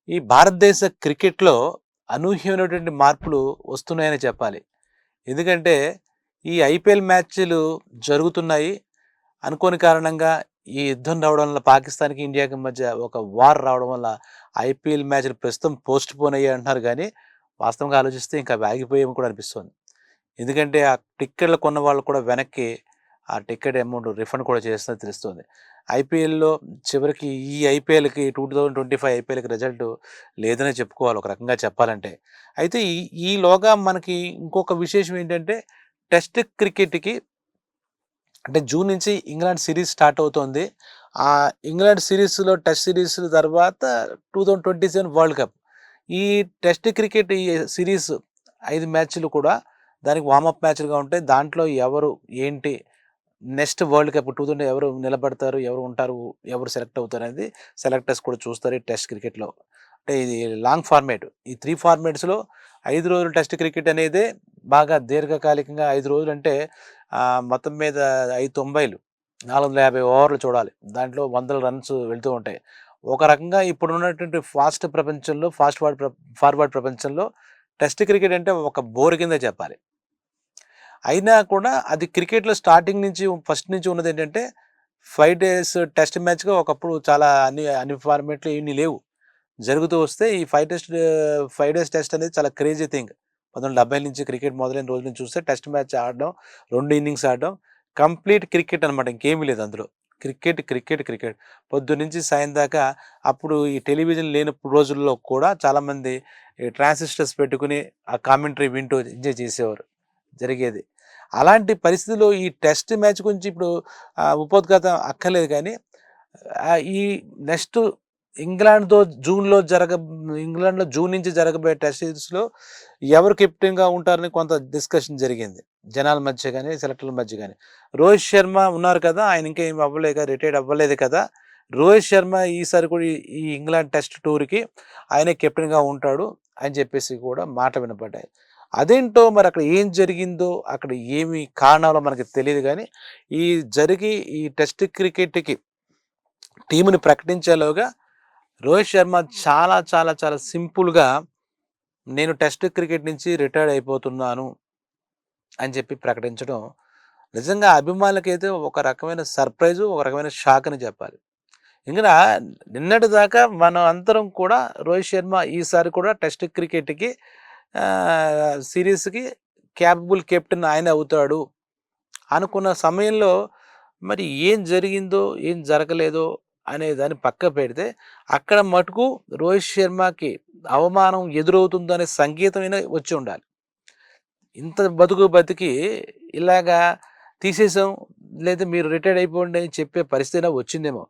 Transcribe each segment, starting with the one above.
ఈ భారతదేశ క్రికెట్‌లో అనూహ్యమైనటువంటి మార్పులు వస్తున్నాయని చెప్పాలి. ఎందుకంటే, ఈ ఐపీఎల్ మ్యాచ్‌లు జరుగుతున్నాయి. అనుకోని కారణంగా ఈ యుద్ధం రావడం వల్ల పాకిస్తాన్‌కి, ఇండియాకి మధ్య ఒక వార్ రావడం వల్ల ఐపీఎల్ మ్యాచ్‌లు ప్రస్తుతం పోస్ట్‌పోన్ అయ్యాయి అంటున్నారు గానీ, వాస్తవంగా ఆలోచిస్తే ఇంకా అవి ఆగిపోయాయేమో కూడా అనిపిస్తుంది. ఎందుకంటే, ఆ టిక్కెట్లు కొన్న వాళ్ళు కూడా వెనక్కి ఆ టికెట్ అమౌంట్ రిఫండ్ కూడా చేస్తున్నట్టు తెలుస్తుంది. ఐపీఎల్‌లో చివరికి ఈ ఐపీఎల్‌కి 2025 ఐపీఎల్‌కి రిజల్ట్ లేదనే చెప్పుకోవాలి ఒక రకంగా చెప్పాలంటే. అయితే ఈలోగా మనకి ఇంకొక విశేషం ఏంటంటే, టెస్ట్ క్రికెట్‌కి అంటే జూన్ నుంచి ఇంగ్లాండ్ సిరీస్ స్టార్ట్ అవుతోంది. ఇంగ్లాండ్ సిరీస్‌లో టెస్ట్ సిరీస్ తర్వాత 2027 వరల్డ్ కప్. ఈ టెస్ట్ క్రికెట్ ఈ సిరీస్ 5 మ్యాచ్‌లు కూడా దానికి వార్మప్ మ్యాచ్‌లుగా ఉంటాయి. దాంట్లో ఎవరు, ఏంటి, నెక్స్ట్ వరల్డ్ కప్ 2000 ఎవరు నిలబడతారు, ఎవరు ఉంటారు, ఎవరు సెలెక్ట్ అవుతారనేది సెలెక్టర్స్ కూడా చూస్తారు ఈ టెస్ట్ క్రికెట్‌లో. అంటే ఇది లాంగ్ ఫార్మాట్. ఈ 3 ఫార్మాట్స్‌లో 5 రోజుల టెస్ట్ క్రికెట్ అనేదే బాగా దీర్ఘకాలికంగా 5 రోజులంటే మొత్తం మీద 5/90లు 450 ఓవర్లు చూడాలి. దాంట్లో వందల రన్స్ వెళ్తూ ఉంటాయి. ఒక రకంగా ఇప్పుడున్నటువంటి ఫార్వర్డ్ ప్రపంచంలో టెస్ట్ క్రికెట్ అంటే ఒక బోర్ కిందే చెప్పాలి. అయినా కూడా అది క్రికెట్‌లో స్టార్టింగ్ నుంచి ఫస్ట్ నుంచి ఉన్నదేంటంటే 5 డేస్ టెస్ట్ మ్యాచ్‌గా ఒకప్పుడు చాలా అన్ని ఫార్మాట్‌లు ఇన్ని లేవు. జరుగుతూ వస్తే ఈ 5 డేస్ టెస్ట్ అనేది చాలా క్రేజీ థింగ్. 1970 నుంచి క్రికెట్ మొదలైన రోజు నుంచి చూస్తే టెస్ట్ మ్యాచ్ ఆడడం, 2 ఇన్నింగ్స్ ఆడడం, కంప్లీట్ క్రికెట్ అనమాట. ఇంకేమీ లేదు అందులో. Cricket, cricket, cricket. పొద్దున్నుంచి సాయం దాకా అప్పుడు ఈ టెలివిజన్ లేనప్పుడు రోజుల్లో కూడా చాలామంది ఈ ట్రాన్సిస్టర్స్ పెట్టుకొని ఆ కామెంటరీ వింటూ ఎంజాయ్ చేసేవారు. జరిగేది. అలాంటి పరిస్థితిలో ఈ టెస్ట్ మ్యాచ్ గురించి ఇప్పుడు ఉపోద్ఘాతం అక్కర్లేదు కానీ ఈ నెక్స్ట్ ఇంగ్లాండ్‌తో ఇంగ్లాండ్‌లో జూన్ నుంచి జరగబోయే టెస్ట్ సిరీస్‌లో ఎవరు కెప్టెన్‌గా ఉంటారని కొంత డిస్కషన్ జరిగింది. జనాల మధ్య గాని, సెలెక్టర్ల మధ్య గాని. రోహిత్ శర్మ ఉన్నారు కదా! ఆయన ఇంకా ఏమి అవ్వలేక రిటైర్డ్ అవ్వలేదు కదా! రోహిత్ శర్మ ఈసారి కూడా ఈ ఇంగ్లాండ్ టెస్ట్ టూర్‌కి ఆయనే కెప్టెన్‌గా ఉంటాడు అని చెప్పేసి కూడా మాట వినపడ్డాయి. అదేంటో మరి అక్కడ ఏం జరిగిందో, అక్కడ ఏమి కారణాలో మనకు తెలీదు గానీ, ఈ జరిగి ఈ టెస్ట్ క్రికెట్‌కి టీమ్‌ని ప్రకటించేలోగా రోహిత్ శర్మ చాలా, చాలా, చాలా సింపుల్‌గా నేను టెస్ట్ క్రికెట్ నుంచి రిటైర్డ్ అయిపోతున్నాను అని చెప్పి ప్రకటించడం నిజంగా అభిమానులకైతే ఒక రకమైన సర్ప్రైజు, ఒక రకమైన షాక్ అని చెప్పాలి. ఇంగన నిన్నటి దాకా మనం అందరం కూడా రోహిత్ శర్మ ఈసారి కూడా టెస్ట్ క్రికెట్‌కి సీరీస్‌కి క్యాపబుల్ కెప్టెన్ ఆయనే అవుతాడు అనుకున్న సమయంలో మరి ఏం జరిగిందో, ఏం జరగలేదో అనే దాన్ని పక్కకు పెడితే, అక్కడ మటుకు రోహిత్ శర్మకి అవమానం ఎదురవుతుందనే సంకేతమైనా వచ్చి ఉండాలి. ఇంత బతికి ఇలాగా తీసేసాం, లేదా మీరు రిటైర్డ్ అయిపోండి అని చెప్పే పరిస్థితి వచ్చిందేమో.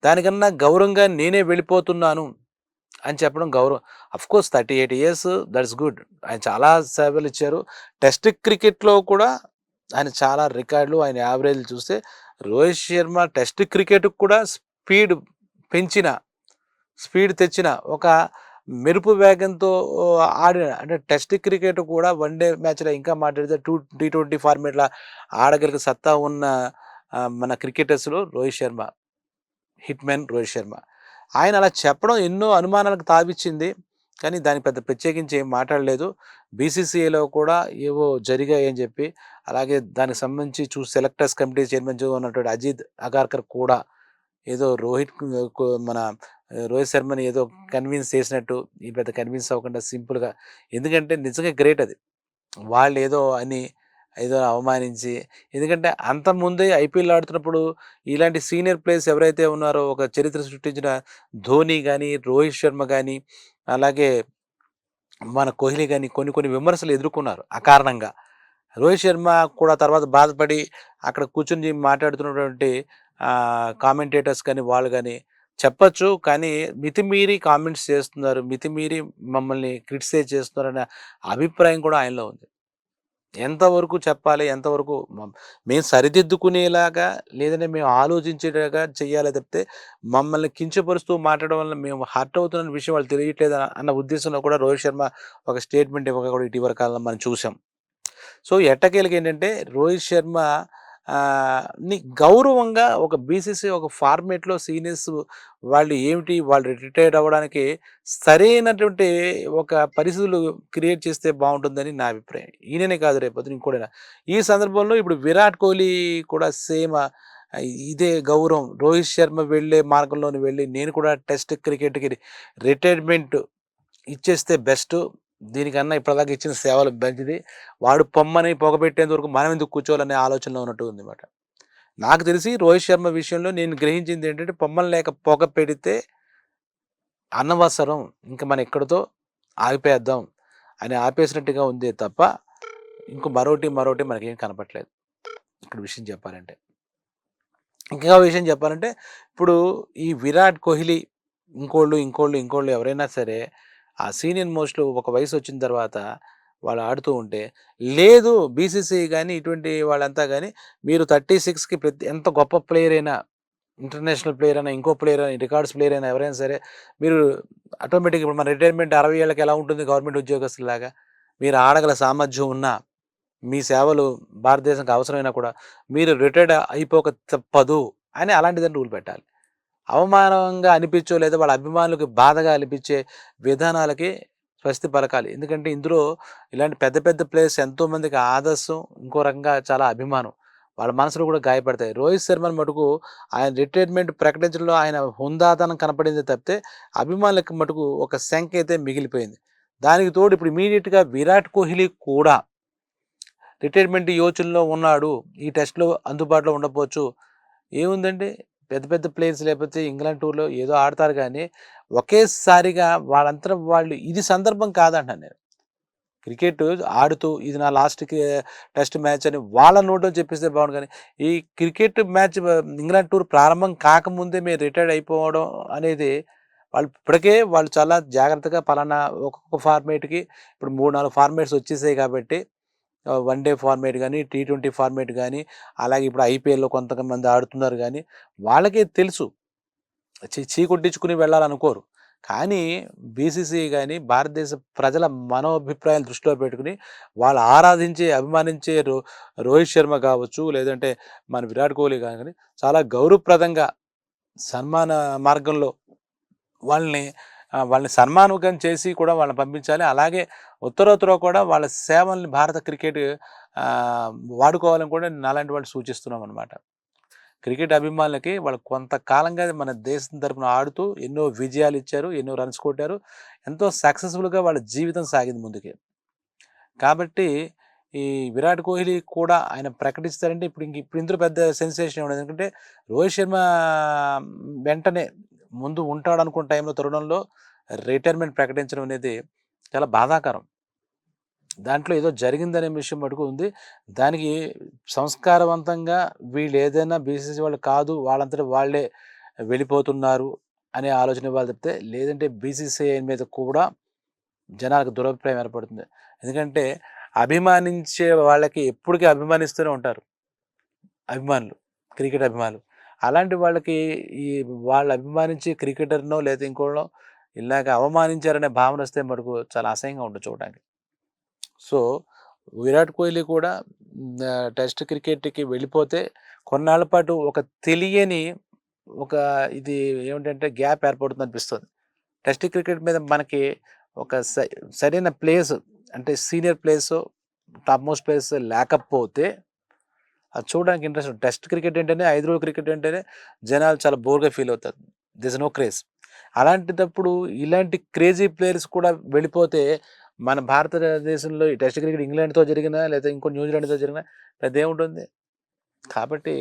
దానికన్నా గౌరవంగా నేనే వెళ్ళిపోతున్నాను అని చెప్పడం గౌరవం. Of course 38 years that's good. ఆయన చాలా సేవలిచ్చారు. టెస్ట్ క్రికెట్‌లో కూడా ఆయన చాలా రికార్డులు, ఆయన యావరేజ్‌లు చూస్తే రోహిత్ శర్మ టెస్ట్ క్రికెట్‌కి కూడా పెంచిన, స్పీడ్ తెచ్చిన ఒక మెరుపు వేగంతో ఆడిన అంటే టెస్ట్ క్రికెట్ కూడా వన్ డే మ్యాచ్‌లో ఇంకా మాట్లాడితే టీ20 ఫార్మాట్‌ల ఆడగలిగే సత్తా ఉన్న మన క్రికెటర్స్‌లో రోహిత్ శర్మ. Hitman Rohit Sharma. ఆయన అలా చెప్పడం ఎన్నో అనుమానాలకు తావిచ్చింది. కానీ దానికి పెద్ద ప్రత్యేకించి ఏం మాట్లాడలేదు. బీసీసీఐలో కూడా ఏవో జరిగాయని చెప్పి, అలాగే దానికి సంబంధించి సెలెక్టర్స్ కమిటీ చైర్మన్‌గా ఉన్నటువంటి అజిత్ అగార్కర్ కూడా ఏదో మన రోహిత్ శర్మని ఏదో కన్విన్స్ చేసినట్టు, ఈ పెద్ద కన్విన్స్ అవ్వకుండా సింపుల్‌గా ఎందుకంటే నిజంగా గ్రేట్ అది. వాళ్ళేదో అని, ఏదో అవమానించి ఎందుకంటే అంతకుముందే ఐపీఎల్ ఆడుతున్నప్పుడు ఇలాంటి సీనియర్ ప్లేయర్స్ ఎవరైతే ఉన్నారో ఒక చరిత్ర సృష్టించిన ధోని గాని, రోహిత్ శర్మ గాని, అలాగే మన కోహ్లీ గాని కొన్ని కొన్ని విమర్శలు ఎదుర్కొన్నారు అకారణంగా. రోహిత్ శర్మ కూడా తర్వాత బాధపడి అక్కడ కూర్చొని మాట్లాడుతున్నటువంటి కామెంటేటర్స్ కానీ, వాళ్ళు గాని చెప్పొచ్చు. కానీ మితిమీరి కామెంట్స్ చేస్తున్నారు. మితిమీరి మమ్మల్ని క్రిటిసైజ్ చేస్తున్నారనే అభిప్రాయం కూడా ఆయనలో ఉంది. ఎంతవరకు చెప్పాలి? ఎంతవరకు మేము సరిదిద్దుకునేలాగా లేదంటే మేము ఆలోచించేలాగా చేయాలి తప్పితే, మమ్మల్ని కించపరుస్తూ మాట్లాడడం వల్ల మేము హర్ట్ అవుతున్న విషయం వాళ్ళకి తెలియట్లేదు అన్న ఉద్దేశంలో కూడా రోహిత్ శర్మ ఒక స్టేట్మెంట్ ఇవ్వగా కూడా ఇటీవల కాలంలో మనం చూసాం. సో, ఎట్టకేలకి ఏంటంటే రోహిత్ శర్మ ని గౌరవంగా ఒక బీసీసీ ఒక ఫార్మేట్‌లో సీనియర్స్ వాళ్ళు ఏమిటి, వాళ్ళు రిటైర్డ్ అవ్వడానికి సరైనటువంటి ఒక పరిస్థితులు క్రియేట్ చేస్తే బావుంటుందని నా అభిప్రాయం. ఈయననే కాదు రేపొద్దున ఇంకోడైనా. ఈ సందర్భంలో ఇప్పుడు విరాట్ కోహ్లీ కూడా సేమ్ ఇదే గౌరవం. రోహిత్ శర్మ వెళ్ళే మార్గంలోనే వెళ్ళి నేను కూడా టెస్ట్ క్రికెట్‌కి రిటైర్మెంట్ ఇచ్చేస్తే బెస్టు. దీనికన్నా ఇప్పటిదాకా ఇచ్చిన సేవలు మంచిది. వాడు పొమ్మని పొగబెట్టేంత వరకు మనం ఎందుకు కూర్చోవాలనే ఆలోచనలో ఉన్నట్టు ఉందన్నమాట. నాకు తెలిసి రోహిత్ శర్మ విషయంలో నేను గ్రహించింది ఏంటంటే పొమ్మని లేక పొగ పెడితే అనవసరం. ఇంక మనం ఇక్కడితో ఆగిపేద్దాం అని ఆపేసినట్టుగా ఉందే తప్ప ఇంక మరోటి మనకేం కనపట్లేదు. ఇక్కడ విషయం చెప్పాలంటే. ఇంకా విషయం చెప్పాలంటే ఇప్పుడు ఈ విరాట్ కోహ్లీ ఇంకోళ్ళు ఎవరైనా సరే ఆ సీనియర్ మోస్ట్‌లు ఒక వయసొచ్చిన తర్వాత వాళ్ళు ఆడుతూ ఉంటే, లేదు బీసీసీఐ గాని, ఇటువంటి వాళ్ళంతా గాని మీరు 36కి ఎంత గొప్ప ప్లేయర్ అయినా, ఇంటర్నేషనల్ ప్లేయర్ అయినా, ఇంకో ప్లేయర్ అయినా, రికార్డ్స్ ప్లేయర్ అయినా ఎవరైనా సరే మీరు ఆటోమేటిక్‌గా ఇప్పుడు మన రిటైర్మెంట్ 60 ఏళ్ళకి ఎలా ఉంటుంది గవర్నమెంట్ ఉద్యోగస్తుల్లాగా? మీరు ఆడగల సామర్థ్యం ఉన్నా, మీ సేవలు భారతదేశానికి అవసరమైనా కూడా మీరు రిటైర్డ్ అయిపోక తప్పదు అని అలాంటిదని రూల్ పెట్టాలి. అవమానంగా అనిపించో లేదా వాళ్ళ అభిమానులకు బాధగా అనిపించే విధానాలకి స్వస్తి పలకాలి. ఎందుకంటే ఇందులో ఇలాంటి పెద్ద పెద్ద ప్లేయర్స్ ఎంతోమందికి ఆదర్శం, ఇంకో రకంగా చాలా అభిమానం. వాళ్ళ మనసులు కూడా గాయపడతాయి. రోహిత్ శర్మను మటుకు ఆయన రిటైర్మెంట్ ప్రకటించడంలో ఆయన హుందాతనం కనపడిందే తప్పితే అభిమానులకు మటుకు ఒక శంక అయితే మిగిలిపోయింది. దానికి తోడు ఇప్పుడు ఇమ్మీడియేట్‌గా విరాట్ కోహ్లీ కూడా రిటైర్మెంట్ యోచనలో ఉన్నాడు. ఈ టెస్ట్‌లో అందుబాటులో ఉండకపోవచ్చు. ఏముందండి పెద్ద పెద్ద ప్లేయర్స్ లేకపోతే ఇంగ్లాండ్ టూర్‌లో ఏదో ఆడతారు గానీ, ఒకేసారిగా వాళ్ళంతట వాళ్ళు ఇది సందర్భం కాదంటున్నాను నేను. క్రికెట్ ఆడుతూ ఇది నా లాస్ట్‌కి టెస్ట్ మ్యాచ్ అని వాళ్ళ నోటితో చెప్పేస్తే బాగుండు గానీ, ఈ క్రికెట్ మ్యాచ్ ఇంగ్లాండ్ టూర్ ప్రారంభం కాకముందే మీరు రిటైర్డ్ అయిపోవడం అనేది వాళ్ళు ఇప్పటికే వాళ్ళు చాలా జాగ్రత్తగా పలానా ఒక్కొక్క ఫార్మాట్‌కి ఇప్పుడు 3, 4 ఫార్మాట్స్ వచ్చేసాయి కాబట్టి వన్ డే ఫార్మాట్ గానీ, టీ20 ఫార్మాట్ గానీ, అలాగే ఇప్పుడు ఐపీఎల్‌లో కొంతమంది ఆడుతున్నారు గానీ, వాళ్ళకే తెలుసు. కొట్టించుకుని వెళ్ళాలనుకోరు. కానీ బీసీసీఐ గాని, భారతదేశ ప్రజల మనోభిప్రాయాలు దృష్టిలో పెట్టుకొని, వాళ్ళు ఆరాధించే, అభిమానించే రోహిత్ శర్మ కావచ్చు, లేదంటే మన విరాట్ కోహ్లీ గాని, చాలా గౌరవప్రదంగా సన్మాన మార్గంలో వాళ్ళని వాళ్ళని సన్మానకం చేసి కూడా వాళ్ళని పంపించాలి. అలాగే ఉత్తరోత్తర కూడా వాళ్ళ సేవల్ని భారత క్రికెట్ ఆహ్, వాడుకోవాలని కూడా నాలాంటి వాళ్ళు సూచిస్తున్నామనమాట. క్రికెట్ అభిమానులకి వాళ్ళు కొంతకాలంగా మన దేశం తరపున ఆడుతూ ఎన్నో విజయాలిచ్చారు, ఎన్నో రన్స్ కొట్టారు. ఎంతో సక్సెస్‌ఫుల్‌గా వాళ్ళ జీవితం సాగింది ముందుకి. కాబట్టి ఈ విరాట్ కోహ్లీ కూడా ఆయన ప్రకటిస్తారంటే ఇప్పుడు ఇందులో పెద్ద సెన్సేషన్ ఏముండదు. ఎందుకంటే రోహిత్ శర్మ వెంటనే ముందు ఉంటాడనుకున్న తరుణంలో రిటైర్మెంట్ ప్రకటించడం అనేది చాలా బాధాకరం. దాంట్లో ఏదో జరిగిందనే విషయం మటుకు ఉంది. దానికి సంస్కారవంతంగా వీళ్ళేదైనా బీసీసీ వాళ్ళు కాదు, వాళ్ళంతట వాళ్ళే వెళ్ళిపోతున్నారు అనే ఆలోచన ఇవ్వాలి తప్పితే, లేదంటే బీసీసీఐ మీద కూడా జనాలకు దురభిప్రాయం ఏర్పడుతుంది. ఎందుకంటే అభిమానించే వాళ్ళకి ఎప్పటికి అభిమానిస్తూనే ఉంటారు అభిమానులు. క్రికెట్ అభిమానులు. అలాంటి వాళ్ళకి ఈ వాళ్ళు అభిమానించే క్రికెటర్‌నో లేదా ఇంకోళ్ళనో ఇలాగ అవమానించారనే భావనొస్తే మటుకు చాలా అసహ్యంగా ఉంటుంది చూడడానికి. సో, విరాట్ కోహ్లీ కూడా టెస్ట్ క్రికెట్‌కి వెళ్ళిపోతే కొన్నాళ్ళ పాటు ఒక తెలియని ఒక ఇది ఏమిటంటే గ్యాప్ ఏర్పడుతుందనిపిస్తుంది. టెస్ట్ క్రికెట్ మీద మనకి ఒక సరైన ప్లేస్ అంటే సీనియర్ ప్లేయర్సో, టాప్ మోస్ట్ ప్లేయర్స్ లేకపోతే అది చూడడానికి ఇంట్రెస్ట్ టెస్ట్ క్రికెట్ ఏంటంటే 5 రోజుల క్రికెట్ అంటేనే జనాలు చాలా బోర్‌గా ఫీల్ అవుతారు. There is no craze. అలాంటిదప్పుడు ఇలాంటి క్రేజీ ప్లేయర్స్ కూడా వెళ్ళిపోతే మన భారతదేశంలో ఈ టెస్ట్ క్రికెట్ ఇంగ్లాండ్‌తో జరిగినా లేదా ఇంకో న్యూజిలాండ్‌తో జరిగినా పెద్దేముంటుంది. కాబట్టి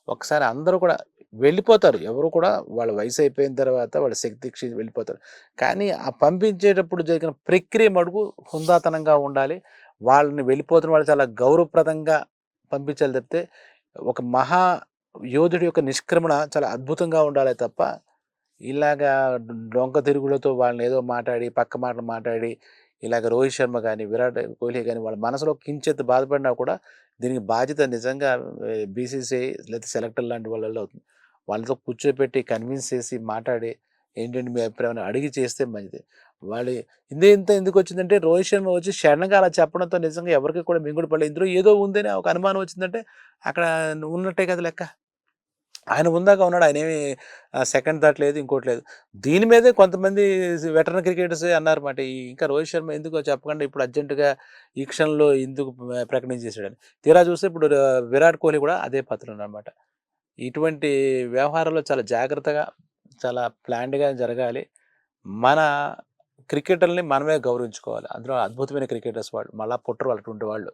ఒకసారి అందరూ కూడా వెళ్ళిపోతారు. ఎవరు కూడా వాళ్ళ వయసు అయిపోయిన తర్వాత వాళ్ళ శక్తి క్షీణించి వెళ్ళిపోతారు. కానీ ఆ పంపించేటప్పుడు జరిగిన ప్రక్రియ మటుకు హుందాతనంగా ఉండాలి. వాళ్ళని వెళ్ళిపోతున్న వాళ్ళు చాలా గౌరవప్రదంగా పంపించాలి తప్పితే, ఒక మహా యోధుడి యొక్క నిష్క్రమణ చాలా అద్భుతంగా ఉండాలే తప్ప, ఇలాగా డొంక తిరుగుడుతో వాళ్ళని ఏదో మాట్లాడి, పక్క మాటలు మాట్లాడి, ఇలాగ రోహిత్ శర్మ గాని, విరాట్ కోహ్లీ గాని వాళ్ళ మనసులో కించిత్ బాధపడినా కూడా దీనికి బాధ్యత నిజంగా బీసీసీఐ లేకపోతే సెలెక్టర్ లాంటి వాళ్ళలో అవుతుంది. వాళ్ళతో కూర్చోపెట్టి కన్విన్స్ చేసి మాట్లాడి, ఏంటంటే మీ అభిప్రాయం అని అడిగి చేస్తే మంచిది. వాళ్ళు ఇదే ఇంత ఎందుకొచ్చిందంటే, రోహిత్ శర్మ వచ్చి సడెన్‌గా అలా చెప్పడంతో నిజంగా ఎవరికీ కూడా మింగుడు పడలేదు. ఇందులో ఏదో ఉందని ఒక అనుమానం వచ్చిందంటే, అక్కడ ఉన్నట్టే కదా లెక్క. ఆయన ఉందాక ఉన్నాడు. ఆయనేమి సెకండ్ థాట్ లేదు. ఇంకోటి లేదు. దీని మీదే కొంతమంది వెటరన్ క్రికెటర్సే అన్నారన్నమాట. ఇంకా రోహిత్ శర్మ ఎందుకో చెప్పకుండా ఇప్పుడు అర్జెంట్‌గా ఈ క్షణంలో ఎందుకు ప్రకటించేసాడని. తీరా చూస్తే ఇప్పుడు విరాట్ కోహ్లీ కూడా అదే పత్రంలో అన్నమాట. ఇటువంటి వ్యవహారాల్లో చాలా జాగ్రత్తగా, చాలా ప్లాన్డ్‌గా జరగాలి. మన క్రికెటర్‌ని మనమే గౌరవించుకోవాలి. అందులో అద్భుతమైన క్రికెటర్స్ వాళ్ళు. మళ్ళా పుట్టరు అటువంటి వాళ్ళు.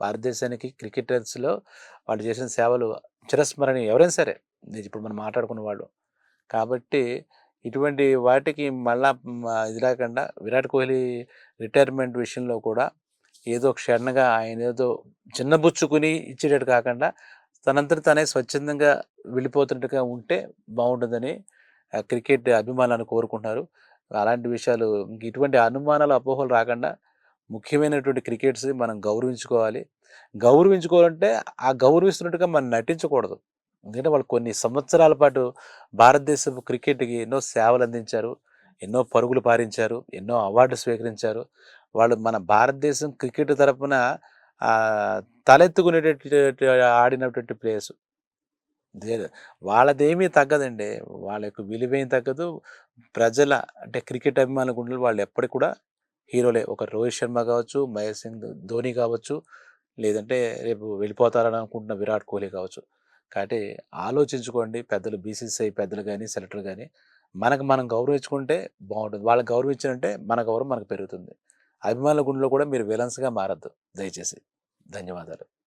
భారతదేశానికి క్రికెటర్స్‌లో వాళ్ళు చేసిన సేవలు చిరస్మరణీయం. ఎవరైనా సరే. ఇప్పుడు మనం మాట్లాడుకున్న వాళ్ళు. కాబట్టి ఇటువంటి వాటికి మళ్ళా ఇది లేకుండా విరాట్ కోహ్లీ రిటైర్మెంట్ విషయంలో కూడా ఏదో క్షణంగా ఆయనేదో చిన్నబుచ్చుకుని ఇచ్చేటట్టు కాకుండా తనంతట తానే స్వచ్ఛందంగా వెళ్ళిపోతున్నట్టుగా ఉంటే బావుంటుందని క్రికెట్ అభిమానులను కోరుకుంటున్నారు. అలాంటి విషయాలు ఇటువంటి అనుమానాలు, అపోహలు రాకుండా ముఖ్యమైనటువంటి క్రికెట్స్ మనం గౌరవించుకోవాలి. గౌరవించుకోవాలంటే ఆ గౌరవిస్తున్నట్టుగా మనం నటించకూడదు. ఎందుకంటే వాళ్ళు కొన్ని సంవత్సరాల పాటు భారతదేశపు క్రికెట్‌కి ఎన్నో సేవలందించారు. ఎన్నో పరుగులు పారించారు. ఎన్నో అవార్డులు స్వీకరించారు. వాళ్ళు మన భారతదేశం క్రికెట్ తరపున తలెత్తుకునేటట్టు ఆడినటువంటి ప్లేయర్స్. దే వాళ్ళదేమీ తగ్గదండి. వాళ్ళ యొక్క విలువేం తగ్గదు. ప్రజల అంటే క్రికెట్ అభిమానుల గుండెల్లో వాళ్ళు ఎప్పటికి కూడా హీరోలే. ఒక రోహిత్ శర్మ కావచ్చు, మహేష్ సింగ్ ధోని కావచ్చు, లేదంటే రేపు వెళ్ళిపోతారని అనుకుంటున్న విరాట్ కోహ్లీ కావచ్చు. కాబట్టి ఆలోచించుకోండి పెద్దలు బీసీసీఐ పెద్దలు గాని, సెలెక్టర్లు గాని. మనకు మనం గౌరవించుకుంటే బావుంటుంది. వాళ్ళని గౌరవించారంటే మన గౌరవం మనకు పెరుగుతుంది. అభిమానుల గుండెలో కూడా మీరు విలన్స్‌గా మారొద్దు దయచేసి. ధన్యవాదాలు.